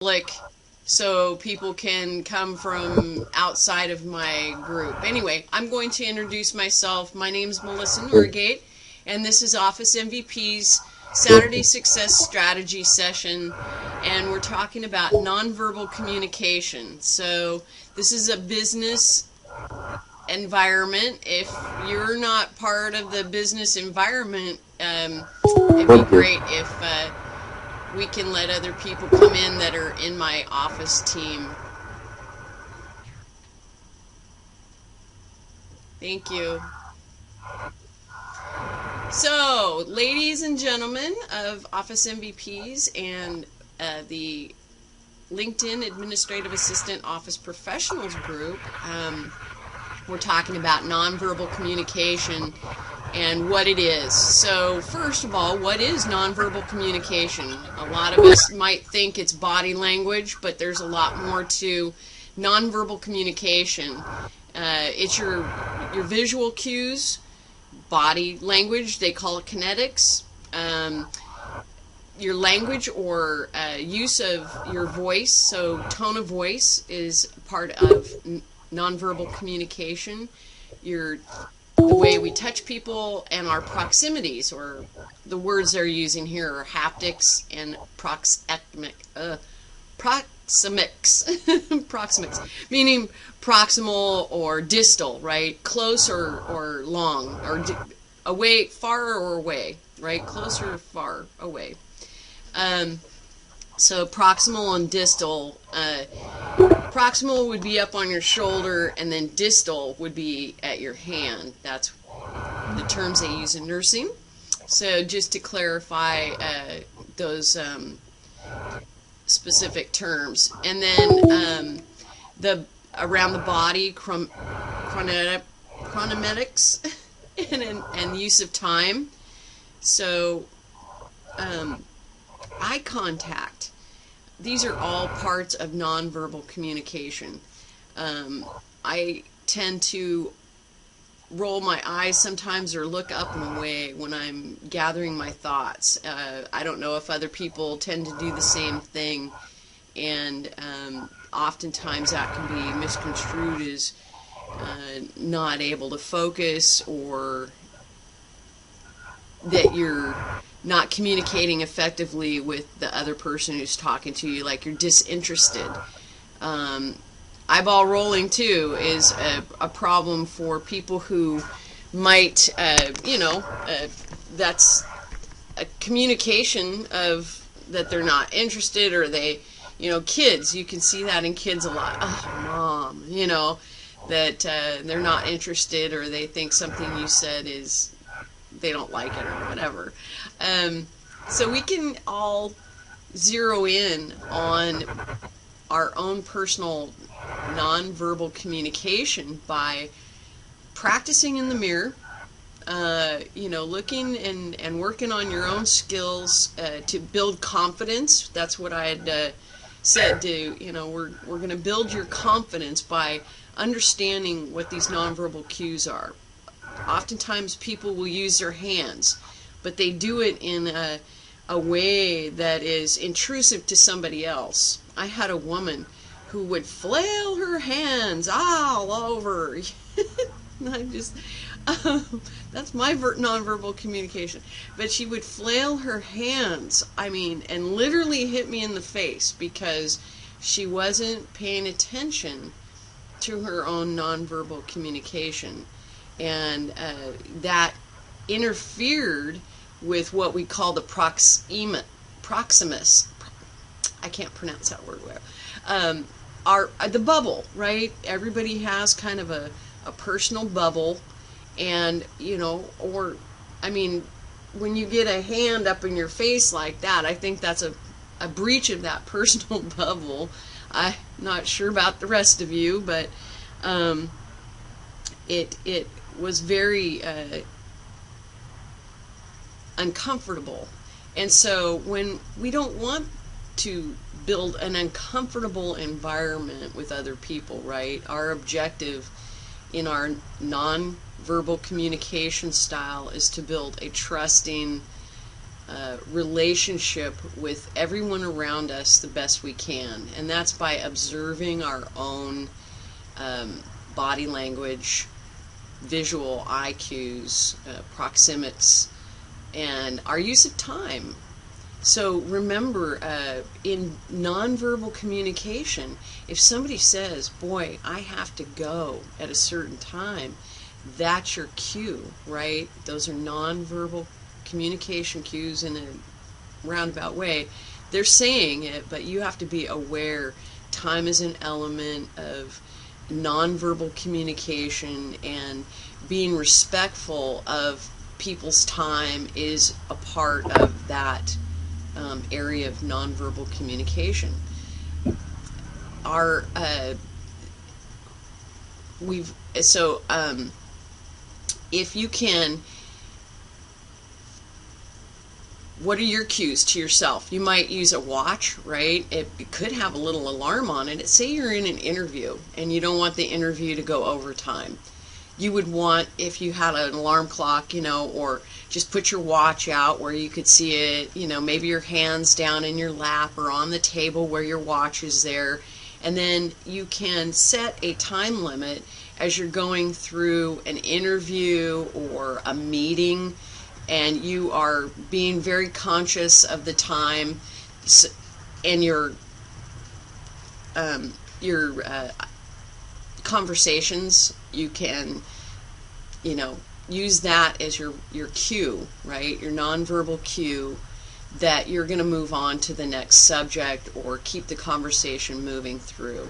like, so people can come from outside of my group. Anyway, I'm going to introduce myself. My name's Melissa Norgate, and this is Office MVP's Saturday Success Strategy session, and we're talking about nonverbal communication. So this is a business environment. If you're not part of the business environment, it'd be great if we can let other people come in that are in my office team. Thank you. So, ladies and gentlemen of Office MVPs and the LinkedIn Administrative Assistant Office Professionals group, we're talking about nonverbal communication and what it is. So first of all, what is nonverbal communication? A lot of us might think it's body language, but there's a lot more to nonverbal communication. It's your visual cues, body language, they call it kinetics, your language or use of your voice, so tone of voice is part of nonverbal communication. The way we touch people and our proximities, or the words they're using here are haptics and proxemics, meaning proximal or distal, right? Close or long, or away, far or away, right? Close or far away. So proximal and distal. Proximal would be up on your shoulder, and then distal would be at your hand. That's the terms they use in nursing. So just to clarify those specific terms. And then around the body, chronometics and use of time. So eye contact. These are all parts of nonverbal communication. I tend to roll my eyes sometimes or look up and away when I'm gathering my thoughts. I don't know if other people tend to do the same thing, and oftentimes that can be misconstrued as not able to focus, or that you're not communicating effectively with the other person who's talking to you, like you're disinterested. Eyeball rolling too is a problem for people who might, that's a communication of that they're not interested, or they, kids, you can see that in kids a lot. Oh, mom, that they're not interested, or they think something you said is, they don't like it or whatever. So we can all zero in on our own personal nonverbal communication by practicing in the mirror, looking and working on your own skills to build confidence. That's what I had said we're going to build your confidence by understanding what these nonverbal cues are. Oftentimes people will use their hands, but they do it in a way that is intrusive to somebody else. I had a woman who would flail her hands all over. That's my nonverbal communication. But she would flail her hands, and literally hit me in the face because she wasn't paying attention to her own nonverbal communication. And that interfered with what we call the proximus. I can't pronounce that word well. The bubble, right? Everybody has kind of a personal bubble, and when you get a hand up in your face like that, I think that's a breach of that personal bubble. I'm not sure about the rest of you, but it was very uncomfortable. And so when we don't want to build an uncomfortable environment with other people, right? Our objective in our non-verbal communication style is to build a trusting relationship with everyone around us the best we can, and that's by observing our own body language, visual eye cues, proxemics, and our use of time. So remember, in nonverbal communication, if somebody says, boy, I have to go at a certain time, that's your cue, right? Those are nonverbal communication cues in a roundabout way. They're saying it, but you have to be aware time is an element of nonverbal communication, and being respectful of people's time is a part of that area of nonverbal communication. Our if you can, what are your cues to yourself? You might use a watch, right? It could have a little alarm on it. Say you're in an interview and you don't want the interview to go over time. You would want, if you had an alarm clock, or just put your watch out where you could see it, maybe your hands down in your lap or on the table where your watch is there. And then you can set a time limit as you're going through an interview or a meeting, and you are being very conscious of the time and your conversations. You can use that as your cue, right? Your nonverbal cue that you're going to move on to the next subject or keep the conversation moving through.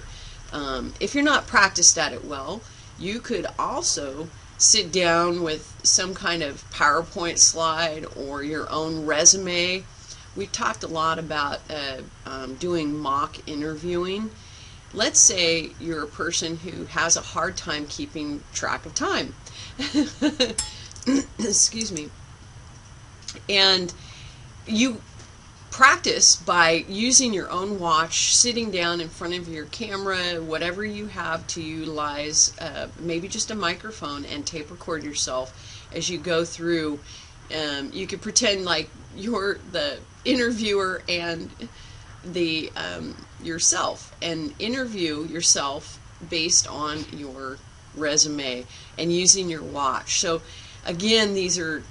If you're not practiced at it well, you could also sit down with some kind of PowerPoint slide or your own resume. We've talked a lot about doing mock interviewing. Let's say you're a person who has a hard time keeping track of time. Excuse me. And you practice by using your own watch, sitting down in front of your camera, whatever you have to utilize, maybe just a microphone, and tape record yourself as you go through. You could pretend like you're the interviewer and the yourself, and interview yourself based on your resume and using your watch. So again, these are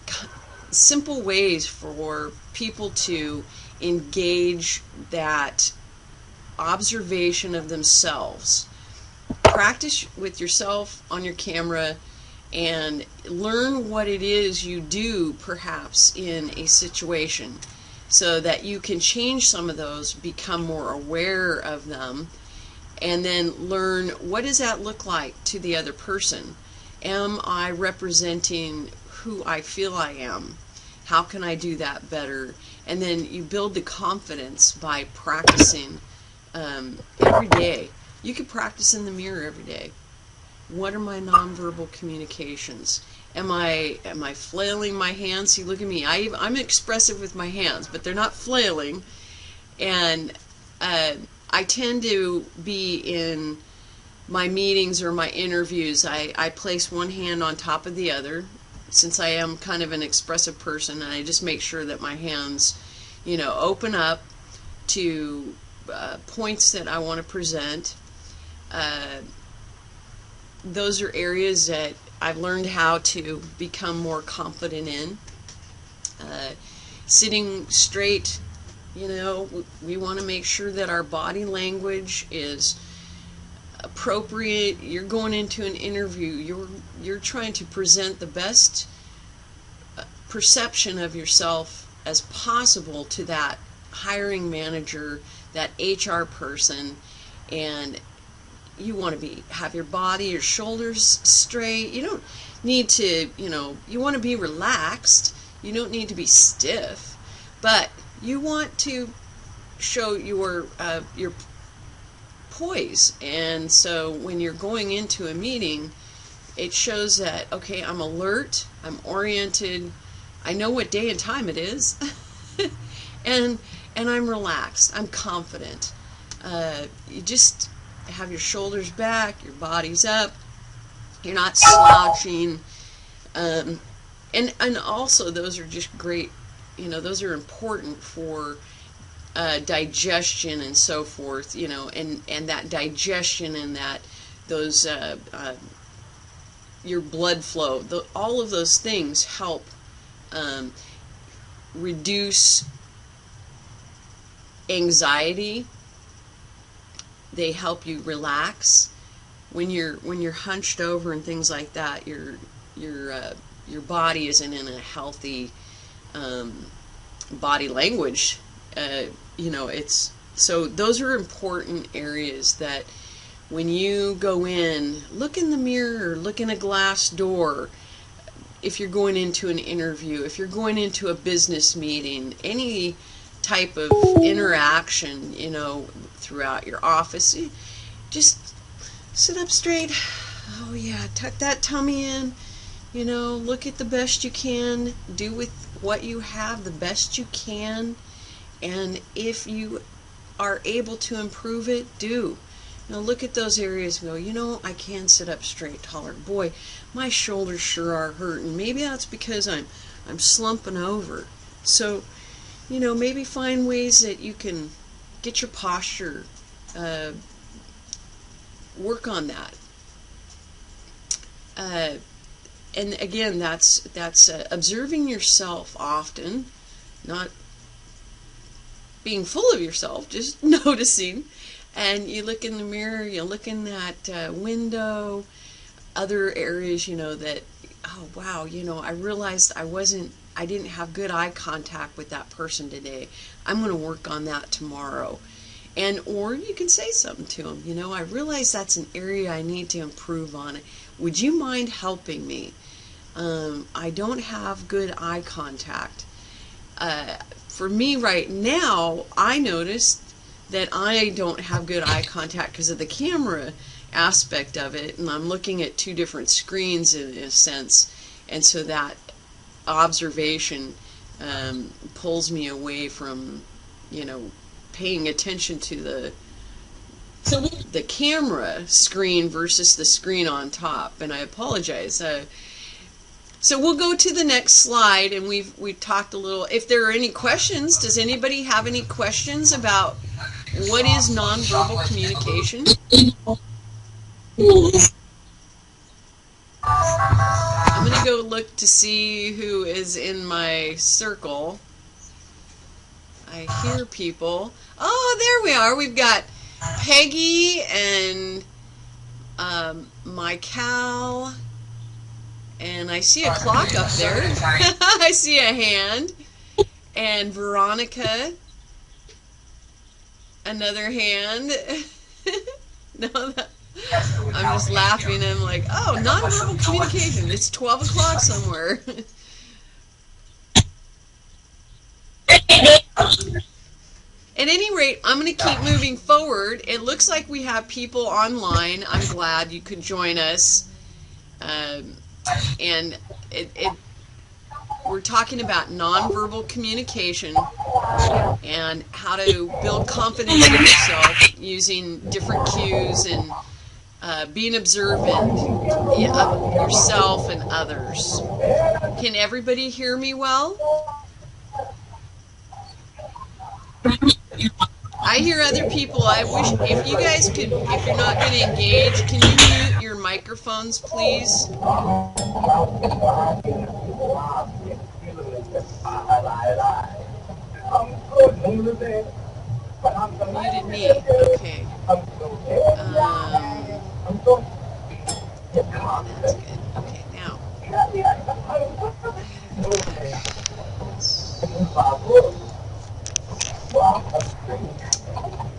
simple ways for people to engage that observation of themselves. Practice with yourself on your camera and learn what it is you do perhaps in a situation, so that you can change some of those, become more aware of them, and then learn, what does that look like to the other person? Am I representing who I feel I am? How can I do that better? And then you build the confidence by practicing every day. You can practice in the mirror every day. What are my nonverbal communications? Am I flailing my hands? See, look at me. I'm expressive with my hands, but they're not flailing. And I tend to be in my meetings or my interviews, I place one hand on top of the other, since I am kind of an expressive person, and I just make sure that my hands, open up to points that I want to present. Those are areas that I've learned how to become more confident in. Sitting straight, we want to make sure that our body language is appropriate. You're going into an interview. You're trying to present the best perception of yourself as possible to that hiring manager, that HR person, and you want to have your body, your shoulders straight. You don't need to, you want to be relaxed. You don't need to be stiff, but you want to show your poise. And so when you're going into a meeting, it shows that, okay, I'm alert, I'm oriented, I know what day and time it is, and I'm relaxed, I'm confident. You just have your shoulders back, your body's up, you're not slouching, and also those are just great those are important for digestion and so forth, and that digestion and those your blood flow, all of those things help reduce anxiety. They help you relax when you're hunched over and things like that. Your body isn't in a healthy body language. It's so those are important areas that when you go in, look in the mirror, look in a glass door. If you're going into an interview, if you're going into a business meeting, any type of interaction, throughout your office, just sit up straight. Oh yeah, tuck that tummy in. Look at the best you can. Do with what you have the best you can. And if you are able to improve it, do. Look at those areas and go, I can sit up straight taller. Boy, my shoulders sure are hurting. Maybe that's because I'm slumping over. So, maybe find ways that you can get your posture, work on that. And again, that's observing yourself often, not being full of yourself, just noticing. And you look in the mirror, you look in that window, other areas, that, oh wow, I realized I didn't have good eye contact with that person today. I'm going to work on that tomorrow. Or you can say something to them, I realize that's an area I need to improve on it. Would you mind helping me? I don't have good eye contact. For me right now, I noticed that I don't have good eye contact because of the camera aspect of it, and I'm looking at two different screens in a sense, and so that observation pulls me away from, paying attention to the camera screen versus the screen on top. And I apologize. So we'll go to the next slide, and we've talked a little. If there are any questions, does anybody have any questions about what is nonverbal communication? I'm going to go look to see who is in my circle. I hear people. Oh, there we are. We've got Peggy and my Cal. And I see a clock up there. I see a hand. And Veronica. Another hand. No, I'm just laughing. I'm like, oh, nonverbal communication. It's 12 o'clock somewhere. At any rate, I'm going to keep moving forward. It looks like we have people online. I'm glad you could join us. And we're talking about nonverbal communication and how to build confidence in yourself using different cues and being observant of yourself and others. Can everybody hear me well? I hear other people. I wish if you guys could, if you're not going to engage, can you mute your microphones, please? Muted me. Okay. That's good. Okay, now.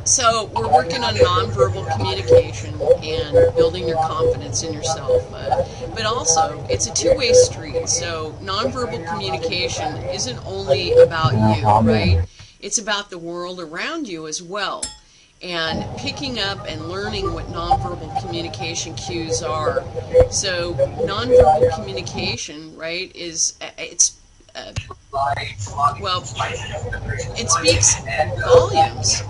So we're working on nonverbal communication and building your confidence in yourself. But also, it's a two-way street. So nonverbal communication isn't only about you, right? It's about the world around you as well. And picking up and learning what nonverbal communication cues are. So nonverbal communication, right, well, it speaks volumes.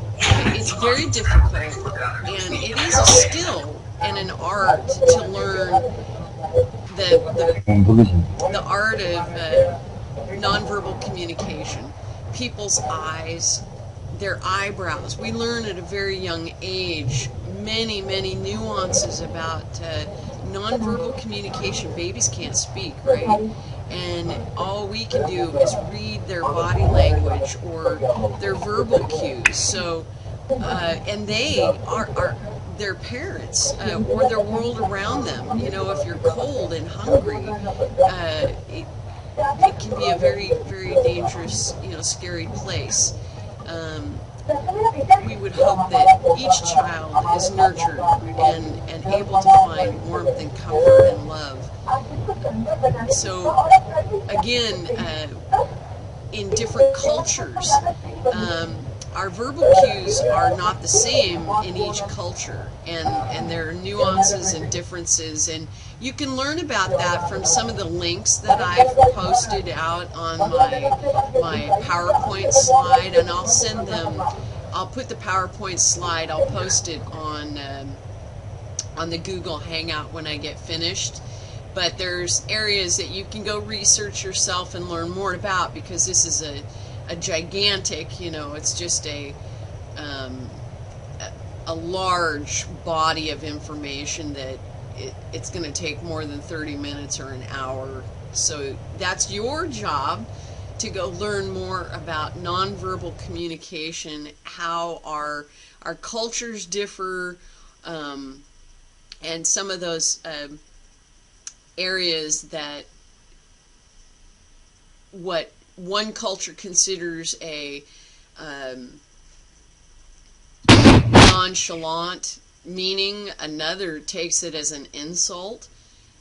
It's very difficult, and it is a skill and an art to learn the art of nonverbal communication. People's eyes, their eyebrows. We learn at a very young age many, many nuances about nonverbal communication. Babies can't speak, right? And all we can do is read their body language or their verbal cues. So, and they are their parents or their world around them. You know, if you're cold and hungry, it can be a very, very dangerous, you know, scary place. We would hope that each child is nurtured and able to find warmth and comfort and love. So, again, in different cultures, our verbal cues are not the same in each culture, and there are nuances and differences, and you can learn about that from some of the links that I've posted out on my PowerPoint slide, and I'll send them. I'll put the PowerPoint slide, I'll post it on the Google Hangout when I get finished. But there's areas that you can go research yourself and learn more about, because this is a gigantic, you know, it's just a large body of information that it's going to take more than 30 minutes or an hour. So that's your job, to go learn more about nonverbal communication, how our cultures differ, and some of those areas that what one culture considers a nonchalant meaning, another takes it as an insult.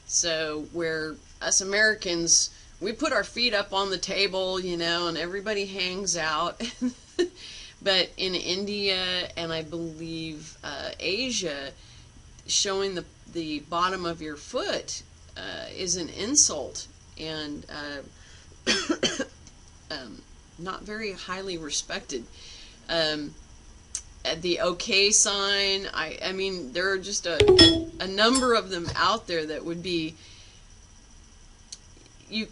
So where us Americans, we put our feet up on the table, you know, and everybody hangs out. But in India and I believe Asia, showing the bottom of your foot is an insult, and not very highly respected. The okay sign, I mean, there are just a number of them out there that would be, you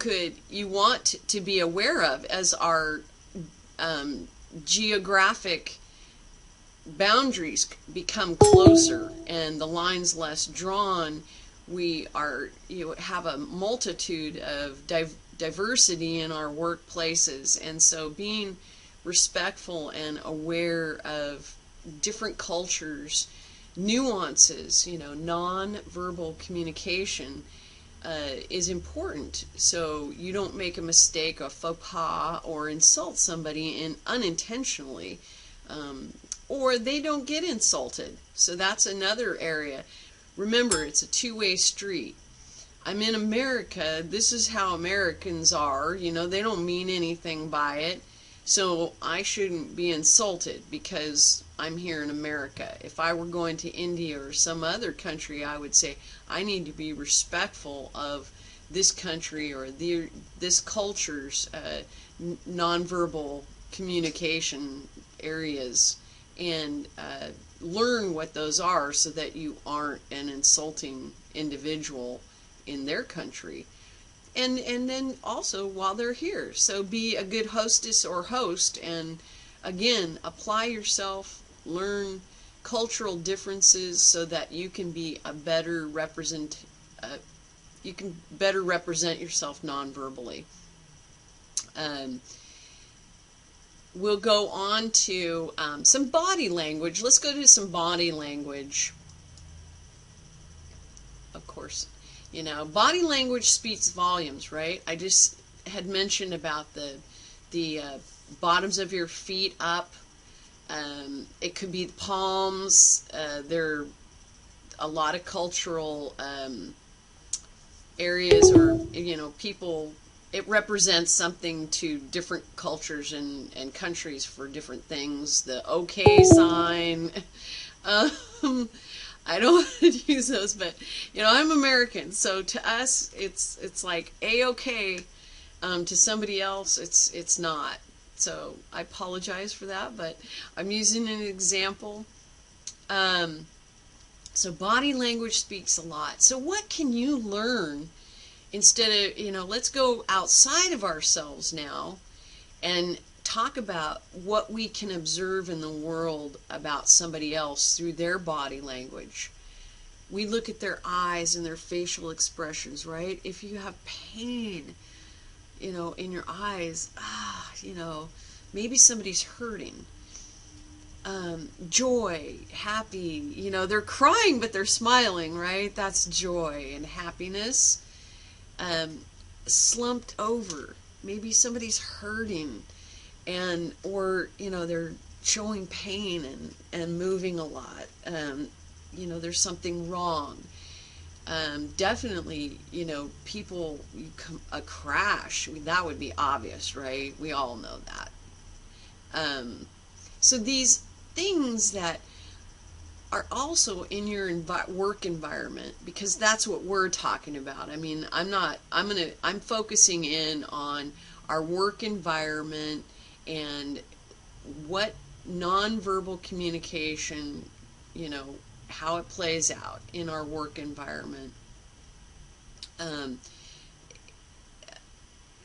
want to be aware of as our geographic boundaries become closer and the lines less drawn. We are, have a multitude of diversity in our workplaces, and so being respectful and aware of different cultures, nuances, non-verbal communication is important, so you don't make a mistake, a faux pas, or insult somebody unintentionally, or they don't get insulted. So that's another area. Remember, it's a two-way street. I'm in America. This is how Americans are. They don't mean anything by it. So I shouldn't be insulted because I'm here in America. If I were going to India or some other country, I would say I need to be respectful of this country or this culture's nonverbal communication areas, and learn what those are so that you aren't an insulting individual in their country. And then also while they're here. So be a good hostess or host, and again, apply yourself, learn cultural differences so that you can be a better you can better represent yourself non-verbally. We'll go on to some body language. Let's go to some body language. Of course, body language speaks volumes, right? I just had mentioned about the bottoms of your feet up. It could be the palms. There are a lot of cultural areas, or people. It represents something to different cultures and countries for different things. The okay sign. I don't want to use those, but I'm American, so to us it's like A-okay. To somebody else it's not. So I apologize for that, but I'm using an example. So body language speaks a lot. So what can you learn instead of, let's go outside of ourselves now and talk about what we can observe in the world about somebody else through their body language. We look at their eyes and their facial expressions, right? If you have pain, in your eyes, maybe somebody's hurting. Joy, happy, they're crying but they're smiling, right? That's joy and happiness. Slumped over, maybe somebody's hurting, or they're showing pain and moving a lot. There's something wrong. Definitely, people, a crash, that would be obvious, right? We all know that. So these things that are also in your work environment, because that's what we're talking about. I mean, I'm focusing in on our work environment and what nonverbal communication, how it plays out in our work environment.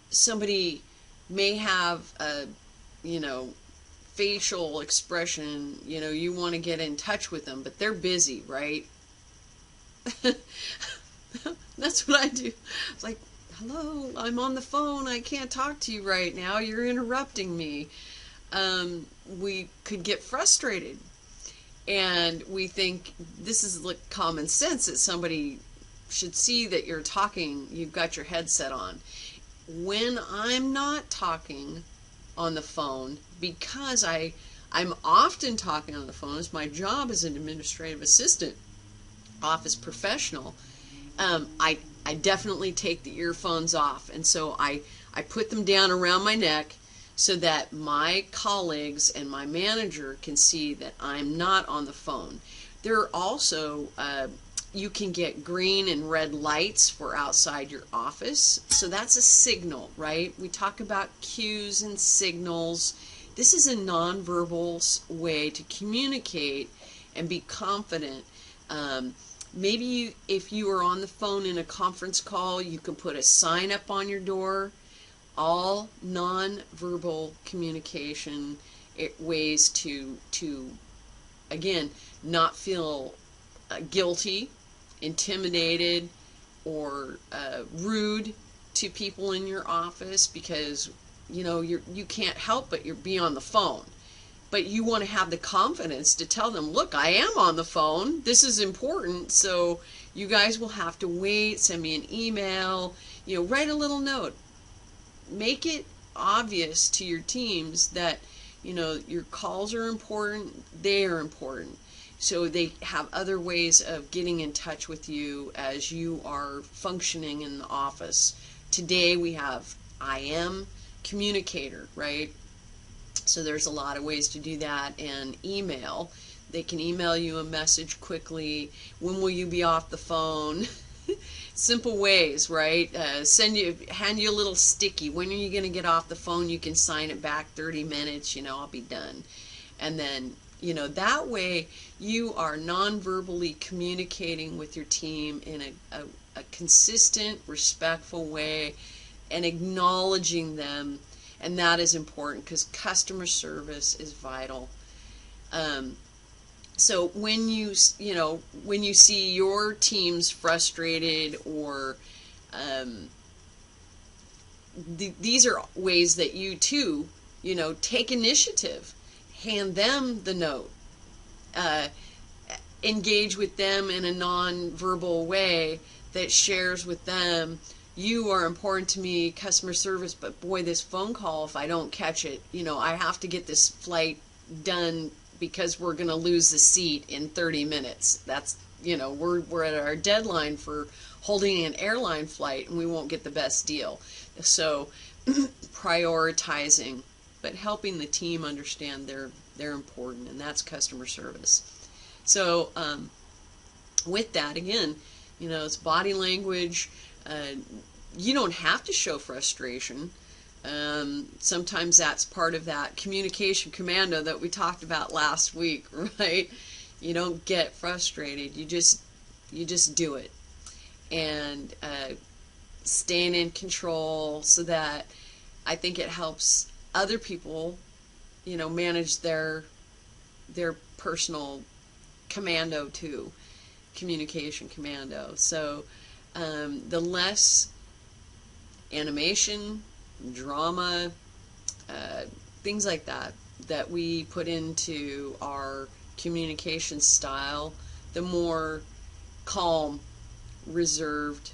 Somebody may have a, facial expression, you want to get in touch with them, but they're busy, right? That's what I do. It's like, hello, I'm on the phone, I can't talk to you right now, you're interrupting me. We could get frustrated, and we think this is like common sense, that somebody should see that you're talking, you've got your headset on. When I'm not talking on the phone, because I'm often talking on the phone as my job as an administrative assistant, office professional, I definitely take the earphones off, and so I put them down around my neck so that my colleagues and my manager can see that I'm not on the phone. There are also you can get green and red lights for outside your office. So that's a signal, right? We talk about cues and signals. This is a nonverbal way to communicate and be confident. Maybe if you are on the phone in a conference call, you can put a sign up on your door. All nonverbal communication ways to again, not feel guilty, intimidated, or rude to people in your office, because you can't help but be on the phone. But you want to have the confidence to tell them, look, I am on the phone, this is important, so you guys will have to wait, send me an email, write a little note. Make it obvious to your teams that your calls are important, they are important. So they have other ways of getting in touch with you as you are functioning in the office. Today we have I am communicator, right? So there's a lot of ways to do that. And email. They can email you a message quickly. When will you be off the phone? Simple ways, right? Hand you a little sticky. When are you going to get off the phone? You can sign it back 30 minutes, I'll be done. And then, that way you are non-verbally communicating with your team in a consistent, respectful way and acknowledging them. And that is important because customer service is vital. So when you see your teams frustrated, or these are ways that you too, take initiative, hand them the note, engage with them in a non-verbal way that shares with them, you are important to me, customer service, but boy, this phone call, if I don't catch it, I have to get this flight done because we're going to lose the seat in 30 minutes. That's, we're at our deadline for holding an airline flight and we won't get the best deal. So prioritizing, but helping the team understand they're important, and that's customer service. So with that, again, it's body language. You don't have to show frustration. Sometimes that's part of that communication commando that we talked about last week, right? You don't get frustrated. You just do it. And staying in control, so that I think it helps other people, manage their personal commando too, communication commando. So the less animation, drama, things like that we put into our communication style, the more calm, reserved,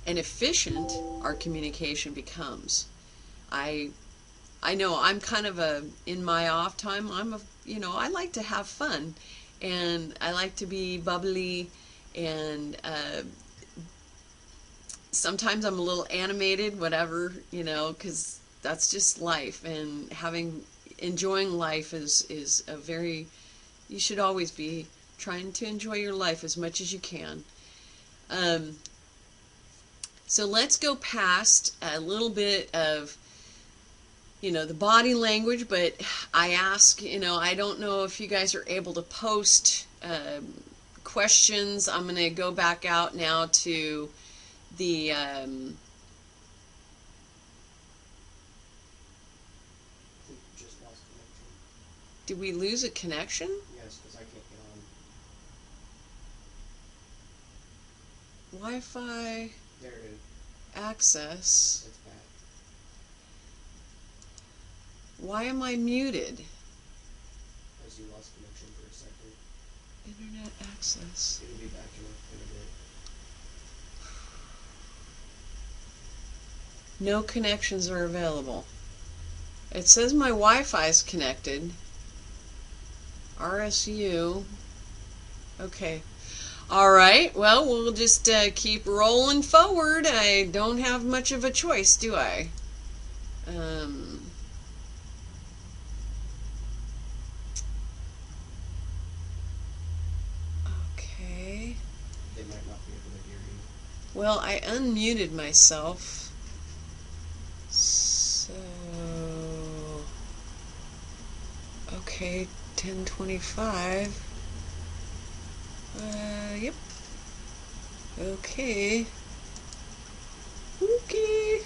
and efficient our communication becomes. I know I'm kind of in my off time, I like to have fun, and I like to be bubbly, and sometimes I'm a little animated, whatever, because that's just life, and enjoying life is a very, you should always be trying to enjoy your life as much as you can. So let's go past a little bit of, the body language, but I ask, I don't know if you guys are able to post questions. I'm going to go back out now to the just lost connection. Did we lose a connection? Yes, because I can't get on. Wi-Fi There it is. access. It's back. Why am I muted? Because you lost connection for a second. Internet access. It'll be back in a bit. No connections are available. It says my Wi-Fi is connected. RSU. Okay. All right. Well, we'll just keep rolling forward. I don't have much of a choice, do I? Okay. They might not be able to hear you. Well, I unmuted myself. So, okay, 10:25. Yep. Okay. Okay.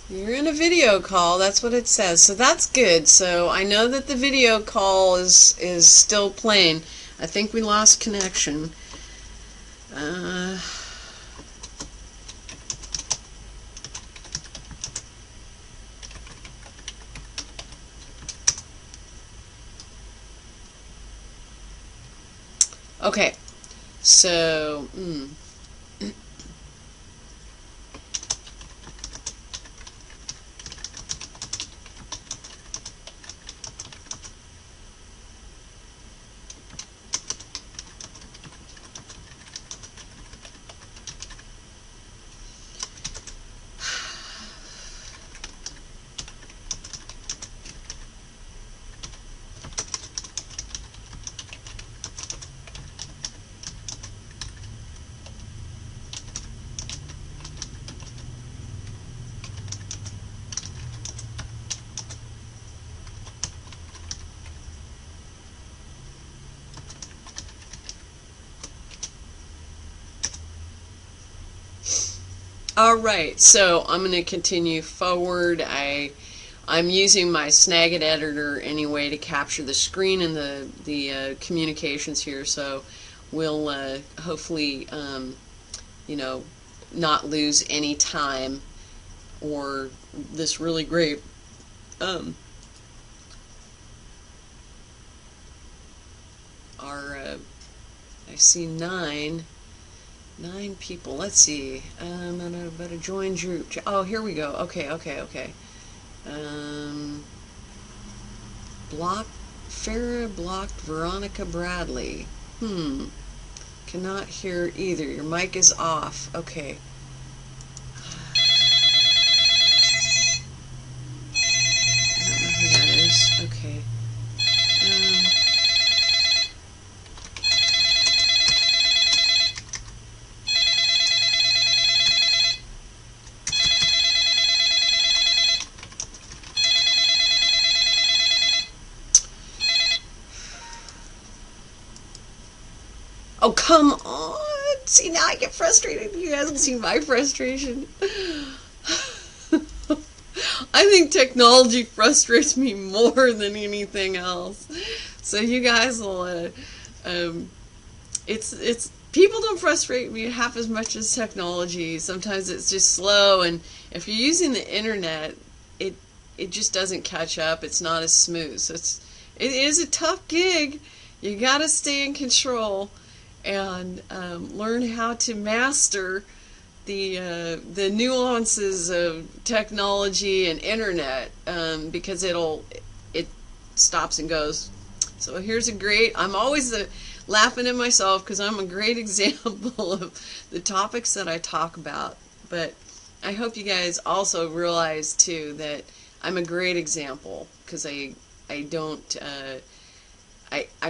You're in a video call. That's what it says. So that's good. So I know that the video call is still playing. I think we lost connection. Okay. So, all right, so I'm going to continue forward. I'm using my Snagit editor anyway to capture the screen and the communications here, so we'll hopefully not lose any time, or this really great I see nine people. Let's see. I'm better join group. Oh, here we go. Okay. Farrah blocked Veronica Bradley. Cannot hear either. Your mic is off. Okay. I don't know who that is. Okay. Oh, come on. See, now I get frustrated. You guys can see my frustration. I think technology frustrates me more than anything else. So you guys will, it's people don't frustrate me half as much as technology. Sometimes it's just slow, and if you're using the internet, it just doesn't catch up. It's not as smooth. So it is a tough gig. You got to stay in control and learn how to master the nuances of technology and internet, because it stops and goes. So here's I'm always laughing at myself because I'm a great example of the topics that I talk about. But I hope you guys also realize too that I'm a great example, because I'm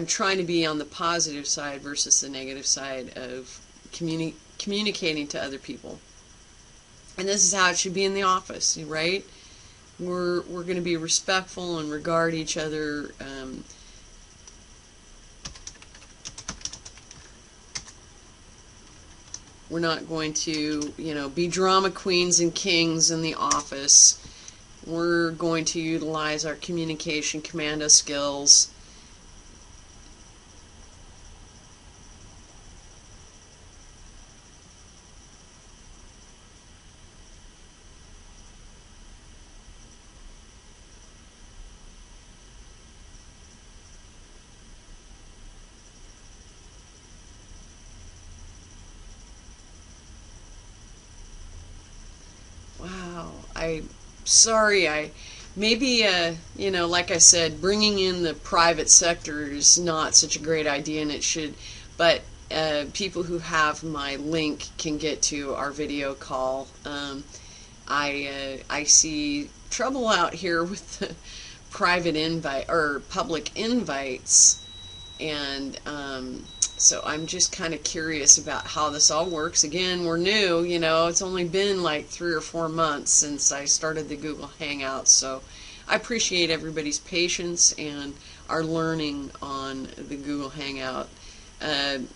trying to be on the positive side versus the negative side of communicating to other people. And this is how it should be in the office, right? We're going to be respectful and regard each other. We're not going to, be drama queens and kings in the office. We're going to utilize our communication commando skills. Wow, sorry, maybe, like I said, bringing in the private sector is not such a great idea, and it should, but people who have my link can get to our video call. I see trouble out here with the private invite or public invites, and so I'm just kind of curious about how this all works. Again, we're new, it's only been like 3 or 4 months since I started the Google Hangouts, so I appreciate everybody's patience and our learning on the Google Hangout. I'm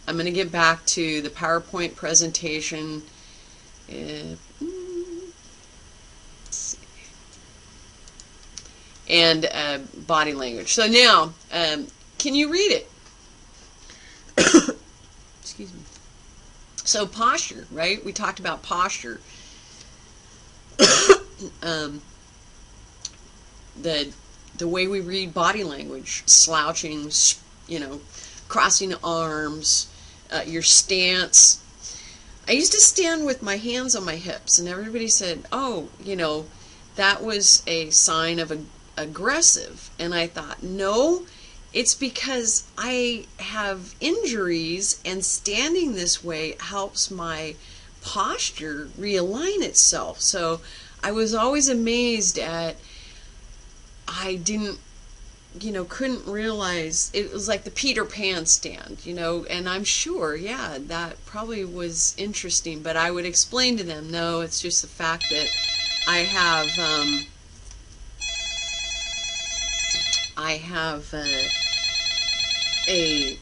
going to get back to the PowerPoint presentation. Let's see. And body language. So now, can you read it? Excuse me. So posture, right? We talked about posture. The way we read body language, slouching, crossing arms, your stance. I used to stand with my hands on my hips, and everybody said, "Oh, that was a sign of aggressive." And I thought, no. It's because I have injuries, and standing this way helps my posture realign itself. So I was always amazed at, I didn't, couldn't realize, it was like the Peter Pan stand, and I'm sure, yeah, that probably was interesting, but I would explain to them, no, it's just the fact that I have a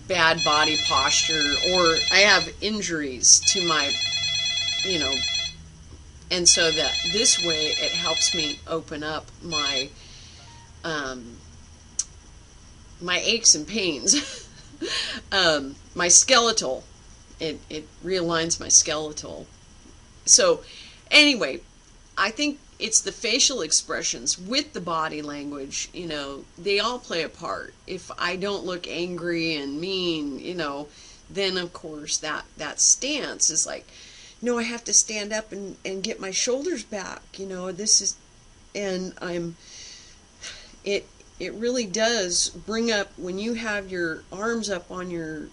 bad body posture, or I have injuries to my, and so that this way it helps me open up my my aches and pains. My skeletal, it realigns my skeletal. So anyway, I think it's the facial expressions with the body language, they all play a part. If I don't look angry and mean, then of course that stance is like, no, I have to stand up and get my shoulders back, this is, and it really does bring up, when you have your arms up on your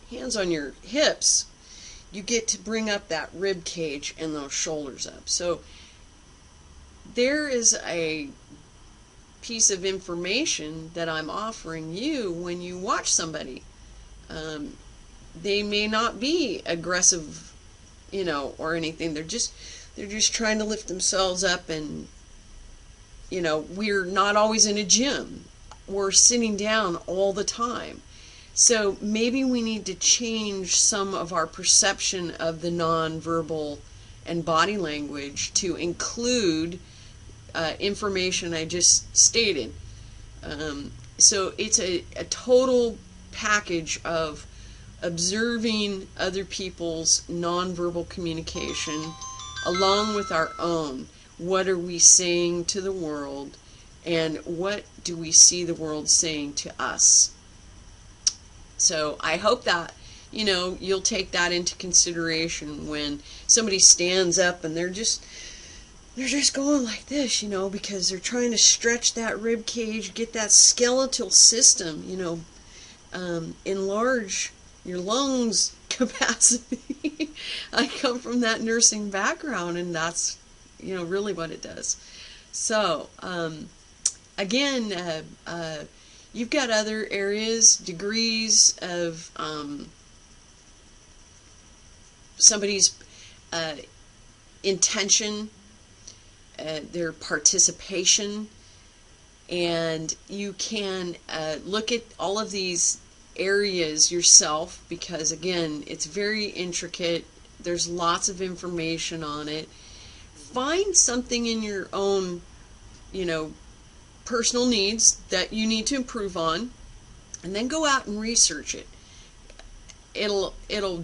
hands on your hips, you get to bring up that rib cage and those shoulders up. So there is a piece of information that I'm offering you when you watch somebody. They may not be aggressive, or anything. They're just trying to lift themselves up, and we're not always in a gym. we're sitting down all the time. So maybe we need to change some of our perception of the nonverbal and body language to include information I just stated. So it's a total package of observing other people's nonverbal communication along with our own. What are we saying to the world, and what do we see the world saying to us? So I hope that, you know, you'll take that into consideration when somebody stands up and they're just going like this, you know, because they're trying to stretch that rib cage, get that skeletal system, you know, enlarge your lungs capacity. I come from that nursing background, and that's, you know, really what it does. So, again, you've got other areas, degrees of somebody's intention, their participation, and you can look at all of these areas yourself, because again, it's very intricate. There's lots of information on it. Find something in your own, you know, personal needs that you need to improve on, and then go out and research it. It'll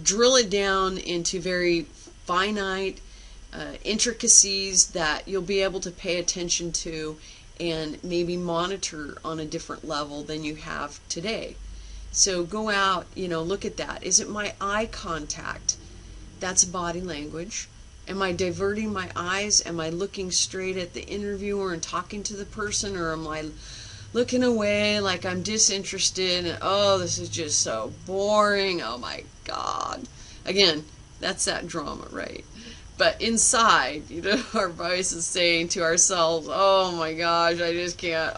drill it down into very finite intricacies that you'll be able to pay attention to and maybe monitor on a different level than you have today. So go out, you know, look at that. Is it my eye contact? That's body language. Am I diverting my eyes? Am I looking straight at the interviewer and talking to the person, or am I looking away like I'm disinterested and, oh, this is just so boring, oh my God. Again, that's that drama, right? But inside, you know, our voice is saying to ourselves, oh my gosh, I just can't,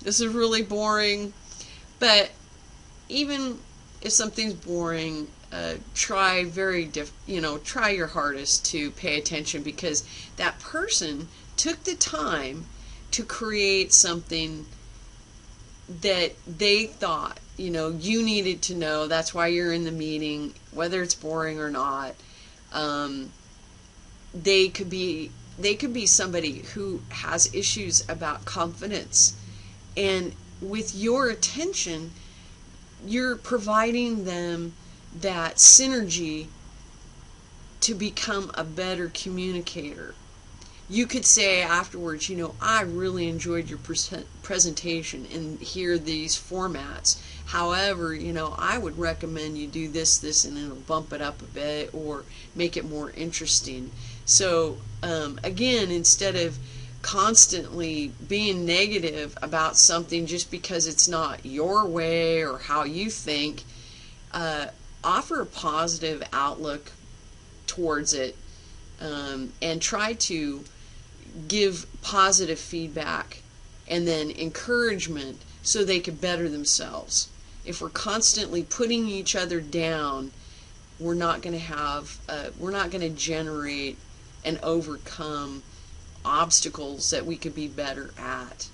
this is really boring. But even if something's boring, try try your hardest to pay attention, because that person took the time to create something that they thought, you know, you needed to know. That's why you're in the meeting, whether it's boring or not. They could be somebody who has issues about confidence, and with your attention, you're providing them that synergy to become a better communicator. You could say afterwards, you know, I really enjoyed your presentation and here these formats. However, you know, I would recommend you do this, and it'll bump it up a bit or make it more interesting. So, again, instead of constantly being negative about something just because it's not your way or how you think, offer a positive outlook towards it, and try to give positive feedback and then encouragement so they can better themselves. If we're constantly putting each other down, we're not going to generate and overcome obstacles that we could be better at.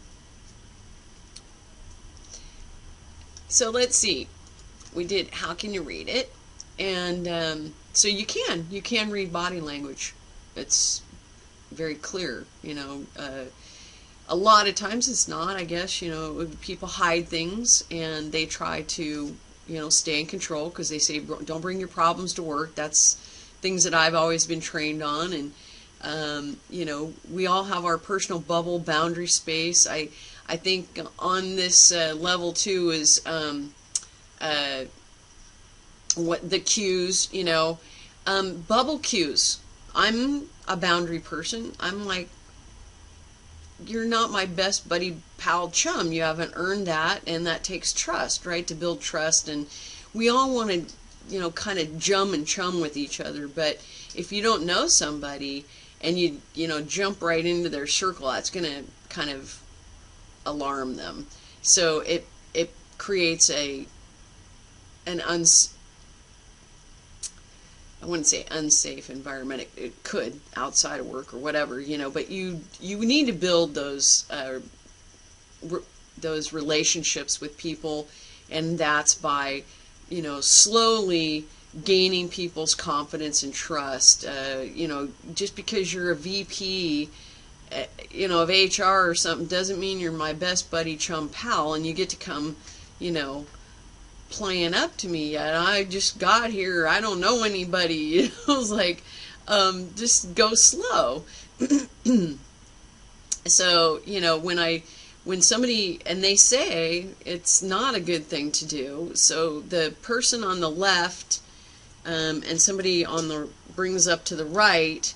So let's see. We did how can you read it, and so you can read body language. It's very clear, you know. A lot of times it's not, I guess, you know, people hide things and they try to, you know, stay in control because they say don't bring your problems to work. That's things that I've always been trained on, and you know, we all have our personal bubble, boundary space. I think on this level too is what the cues, you know, bubble cues. I'm a boundary person. I'm like, you're not my best buddy, pal, chum. You haven't earned that, and that takes trust, right? To build trust, and we all want to, you know, kind of jum and chum with each other. But if you don't know somebody and you know, jump right into their circle, that's going to kind of alarm them. So it creates I wouldn't say unsafe environment. It could outside of work or whatever, you know, but you need to build those those relationships with people, and that's by, slowly gaining people's confidence and trust. Just because you're a VP, of HR or something, doesn't mean you're my best buddy chum pal, and you get to come, playing up to me. And I just got here, I don't know anybody. I was like, just go slow. So, when somebody, and they say it's not a good thing to do, so the person on the left, and somebody brings up to the right,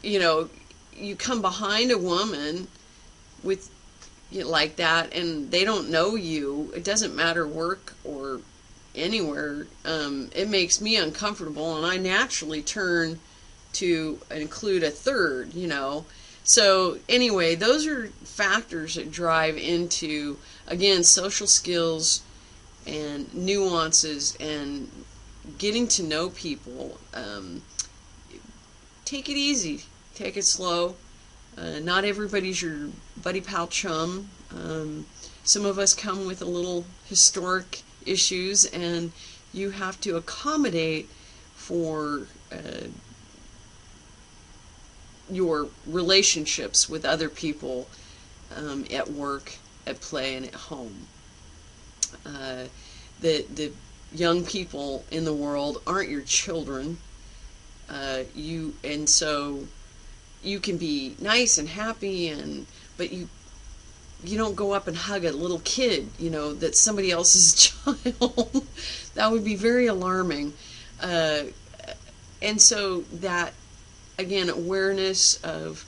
you come behind a woman with, like that, and they don't know you. It doesn't matter work or anywhere. It makes me uncomfortable, and I naturally turn to include a third, So anyway, those are factors that drive into, again, social skills and nuances and getting to know people. Take it easy. Take it slow. Not everybody's your buddy pal chum. Some of us come with a little historic issues, and you have to accommodate for your relationships with other people, at work, at play, and at home. The young people in the world aren't your children. And so you can be nice and happy, but you don't go up and hug a little kid, that's somebody else's child. That would be very alarming. And so that, again, awareness of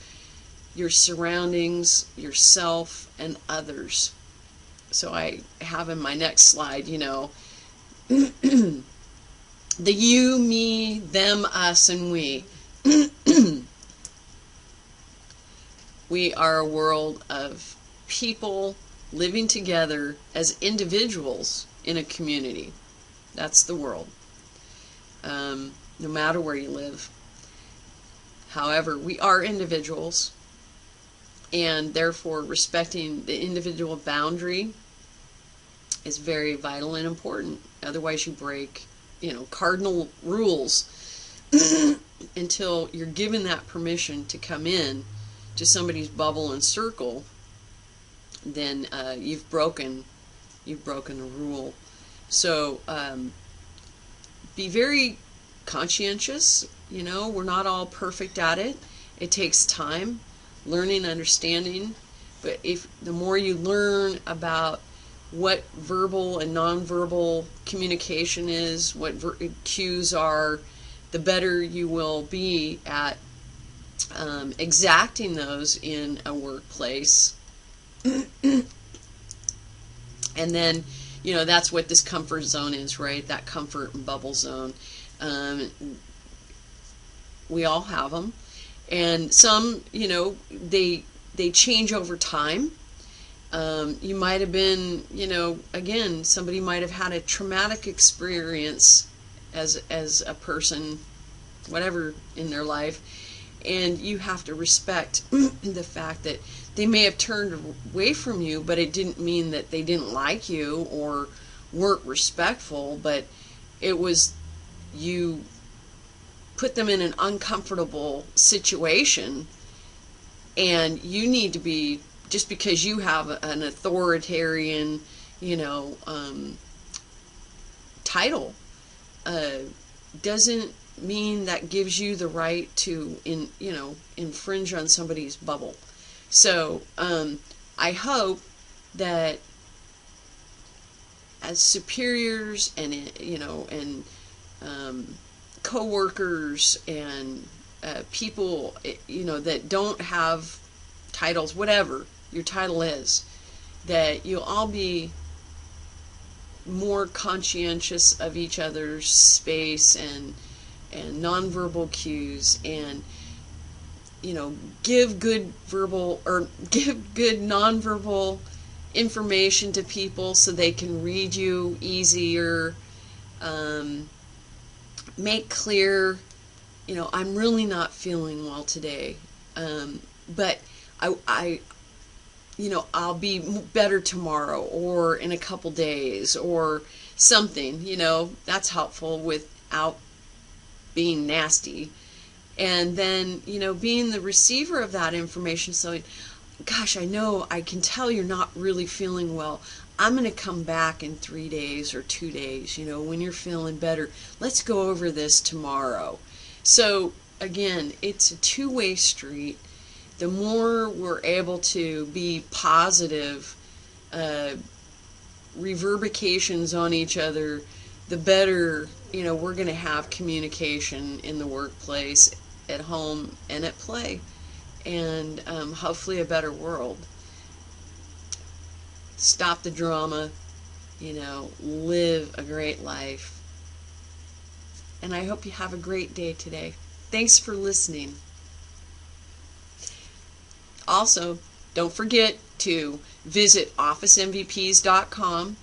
your surroundings, yourself, and others. So I have in my next slide, the you, me, them, us, and we. We are a world of people living together as individuals in a community. That's the world. No matter where you live. However, we are individuals, and therefore respecting the individual boundary is very vital and important. Otherwise you break, cardinal rules until you're given that permission to come in to somebody's bubble and circle. Then you've broken the rule. So be very conscientious. We're not all perfect at it. It takes time, learning, understanding. But the more you learn about what verbal and nonverbal communication is, what cues are, the better you will be at exacting those in a workplace. And then, that's what this comfort zone is, right? That comfort and bubble zone. We all have them. And some, they change over time. You might have been, again, somebody might have had a traumatic experience as a person, whatever, in their life, and you have to respect the fact that they may have turned away from you, but it didn't mean that they didn't like you or weren't respectful, but it was, you put them in an uncomfortable situation, and you need to be, just because you have an authoritarian, title, doesn't mean that gives you the right to infringe on somebody's bubble. So I hope that as superiors and co-workers and people that don't have titles, whatever your title is, that you'll all be more conscientious of each other's space and nonverbal cues, and give good nonverbal information to people so they can read you easier. Make clear, I'm really not feeling well today, but I'll be better tomorrow or in a couple days or something, that's helpful without being nasty. And then, being the receiver of that information, so, gosh, I can tell you're not really feeling well. I'm going to come back in 3 days or 2 days, when you're feeling better. Let's go over this tomorrow. So, again, it's a two-way street. The more we're able to be positive reverberations on each other, the better, we're going to have communication in the workplace, at home, and at play, and hopefully a better world. Stop the drama, live a great life. And I hope you have a great day today. Thanks for listening. Also, don't forget to visit OfficeMVPs.com,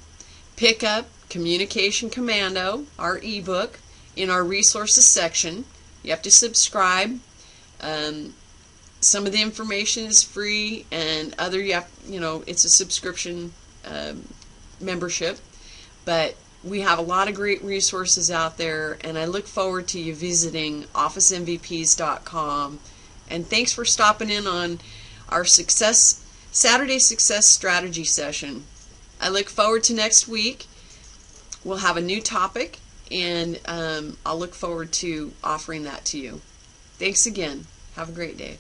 pick up Communication Commando, our ebook, in our resources section. You have to subscribe. Some of the information is free, and other it's a subscription membership. But we have a lot of great resources out there, and I look forward to you visiting OfficeMVPs.com. And thanks for stopping in on our Saturday Success Strategy session. I look forward to next week. We'll have a new topic, and I'll look forward to offering that to you. Thanks again. Have a great day.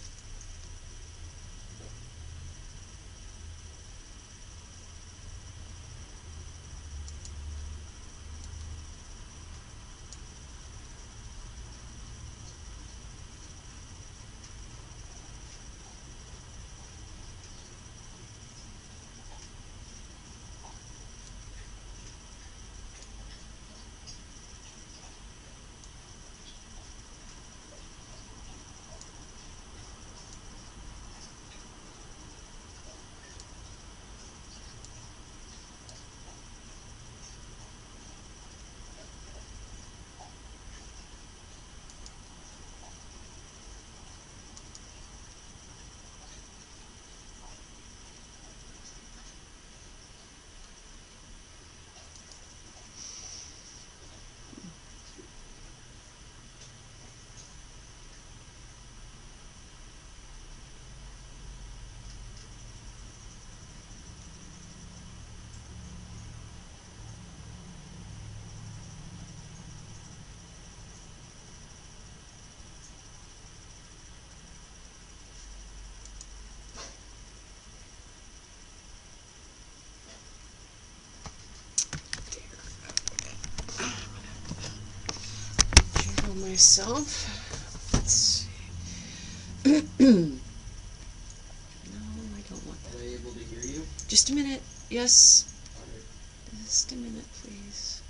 Myself. Let's see. No, I don't want that. Am I able to hear you? Just a minute. Yes. Just a minute, please.